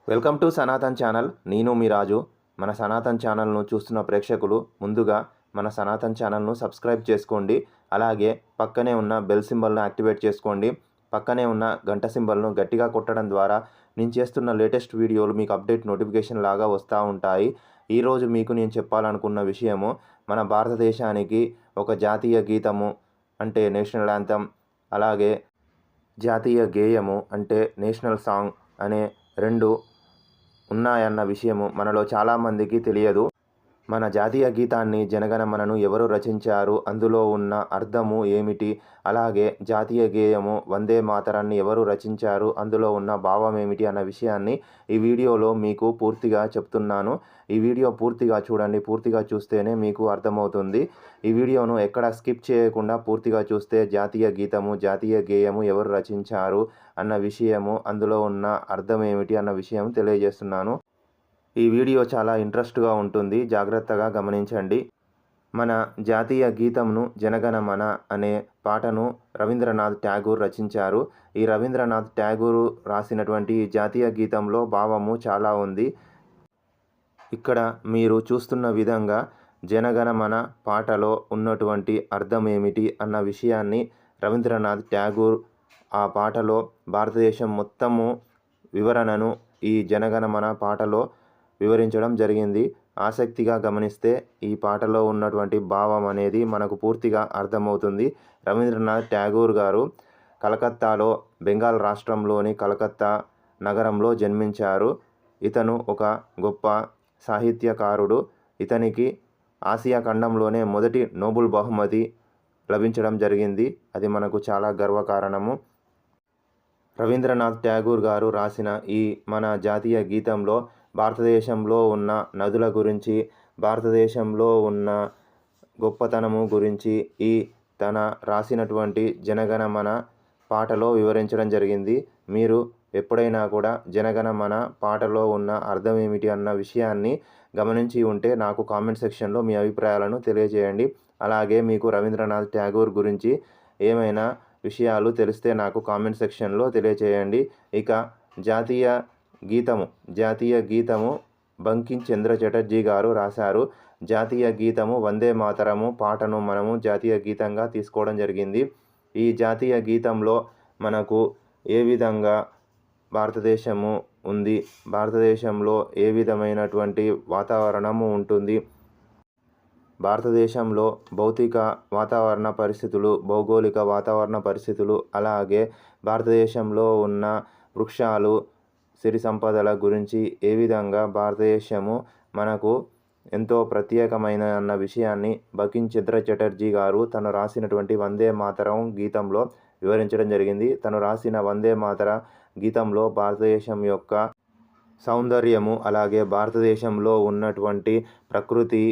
Welcome to Sanatan channel. నేను మీ రాజు. మన సనాతన్ ఛానల్ను చూస్తున్న ప్రేక్షకులు ముందుగా మన సనాతన్ ఛానల్ను సబ్స్క్రైబ్ చేసుకోండి. అలాగే పక్కనే ఉన్న బెల్ సింబల్ను యాక్టివేట్ చేసుకోండి. పక్కనే ఉన్న గంట సింబల్ను గట్టిగా కొట్టడం ద్వారా నేను చేస్తున్న లేటెస్ట్ వీడియోలు మీకు అప్డేట్ నోటిఫికేషన్ లాగా వస్తూ ఉంటాయి. ఈరోజు మీకు నేను చెప్పాలనుకున్న విషయము, మన భారతదేశానికి ఒక జాతీయ గీతము అంటే నేషనల్ యాంథమ్, అలాగే జాతీయ గేయము అంటే నేషనల్ సాంగ్ అనే రెండు ఉన్నాయన్న విషయము మనలో చాలామందికి తెలియదు. మన జాతీయ గీతాన్ని జనగణమనను ఎవరు రచించారు, అందులో ఉన్న అర్థము ఏమిటి, అలాగే జాతీయ గేయము వందే మాతరాన్ని ఎవరు రచించారు, అందులో ఉన్న భావం ఏమిటి అన్న విషయాన్ని ఈ వీడియోలో మీకు పూర్తిగా చెప్తున్నాను. ఈ వీడియో పూర్తిగా చూడండి. పూర్తిగా చూస్తేనే మీకు అర్థమవుతుంది. ఈ వీడియోను ఎక్కడ స్కిప్ చేయకుండా పూర్తిగా చూస్తే జాతీయ గీతము, జాతీయ గేయము ఎవరు రచించారు అన్న విషయము, అందులో ఉన్న అర్థం ఏమిటి అన్న విషయం తెలియజేస్తున్నాను. ఈ వీడియో చాలా ఇంట్రెస్ట్గా ఉంటుంది. జాగ్రత్తగా గమనించండి. మన జాతీయ గీతంను జనగణమన అనే పాటను రవీంద్రనాథ్ ఠాగూర్ రచించారు. ఈ రవీంద్రనాథ్ ఠాగూర్ రాసినటువంటి జాతీయ గీతంలో భావము చాలా ఉంది. ఇక్కడ మీరు చూస్తున్న విధంగా జనగణమన పాటలో ఉన్నటువంటి అర్థం ఏమిటి అన్న విషయాన్ని రవీంద్రనాథ్ ఠాగూర్ ఆ పాటలో భారతదేశం మొత్తము వివరణను ఈ జనగణమన పాటలో వివరించడం జరిగింది. ఆసక్తిగా గమనిస్తే ఈ పాటలో ఉన్నటువంటి భావం అనేది మనకు పూర్తిగా అర్థమవుతుంది. రవీంద్రనాథ్ ఠాగూర్ గారు కలకత్తాలో, బెంగాల్ రాష్ట్రంలోని కలకత్తా నగరంలో జన్మించారు. ఇతను ఒక గొప్ప సాహిత్యకారుడు. ఇతనికి ఆసియా ఖండంలోనే మొదటి నోబెల్ బహుమతి లభించడం జరిగింది. అది మనకు చాలా గర్వకారణము. రవీంద్రనాథ్ ఠాగూర్ గారు రాసిన ఈ మన జాతీయ గీతంలో భారతదేశంలో ఉన్న నదుల గురించి, భారతదేశంలో ఉన్న గొప్పతనము గురించి ఈ తన రాసినటువంటి జనగణమన పాటలో వివరించడం జరిగింది. మీరు ఎప్పుడైనా కూడా జనగణమన పాటలో ఉన్న అర్థం ఏమిటి అన్న విషయాన్ని గమనించి ఉంటే నాకు కామెంట్ సెక్షన్లో మీ అభిప్రాయాలను తెలియజేయండి. అలాగే మీకు రవీంద్రనాథ్ ఠాగూర్ గురించి ఏమైనా విషయాలు తెలిస్తే నాకు కామెంట్ సెక్షన్లో తెలియజేయండి. ఇక జాతీయ గీతము బంకిం చంద్ర చటర్జీ గారు రాశారు. జాతీయ గీతము వందే మాతరము పాటను మనము జాతీయ గీతంగా తీసుకోవడం జరిగింది. ఈ జాతీయ గీతంలో మనకు ఏ విధంగా భారతదేశము ఉంది, భారతదేశంలో ఏ విధమైనటువంటి వాతావరణము ఉంటుంది, భారతదేశంలో భౌతిక వాతావరణ పరిస్థితులు, భౌగోళిక వాతావరణ పరిస్థితులు, అలాగే భారతదేశంలో ఉన్న వృక్షాలు, సిరి సంపదల గురించి ఏ విధంగా భారతదేశము మనకు ఎంతో ప్రత్యేకమైన అన్న విషయాన్ని బంకిం చంద్ర చటర్జీ గారు తను రాసినటువంటి వందే మాతరం గీతంలో వివరించడం జరిగింది. తను రాసిన వందే మాతర గీతంలో భారతదేశం యొక్క సౌందర్యము, అలాగే భారతదేశంలో ఉన్నటువంటి ప్రకృతి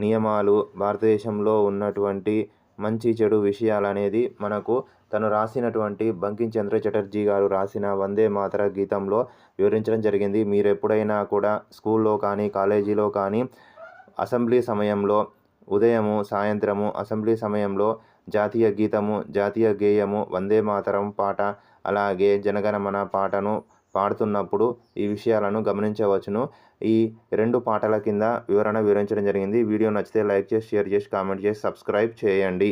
నియమాలు, భారతదేశంలో ఉన్నటువంటి మంచి చెడు విషయాలు అనేది మనకు తను రాసినటువంటి బంకిం చంద్ర చటర్జీ గారు రాసిన వందే మాతర గీతంలో వివరించడం జరిగింది. మీరు ఎప్పుడైనా కూడా స్కూల్లో కానీ, కాలేజీలో కానీ అసెంబ్లీ సమయంలో ఉదయము, సాయంత్రము అసెంబ్లీ సమయంలో జాతీయ గీతము, జాతీయ గేయము, వందే మాతరం పాట, అలాగే జనగణమన పాటను పాడుతున్నప్పుడు ఈ విషయాలను గమనించవచ్చును. ఈ రెండు పాటల కింద వివరించడం జరిగింది. వీడియో నచ్చితే లైక్ చేసి, షేర్ చేసి, కామెంట్ చేసి, సబ్స్క్రైబ్ చేయండి.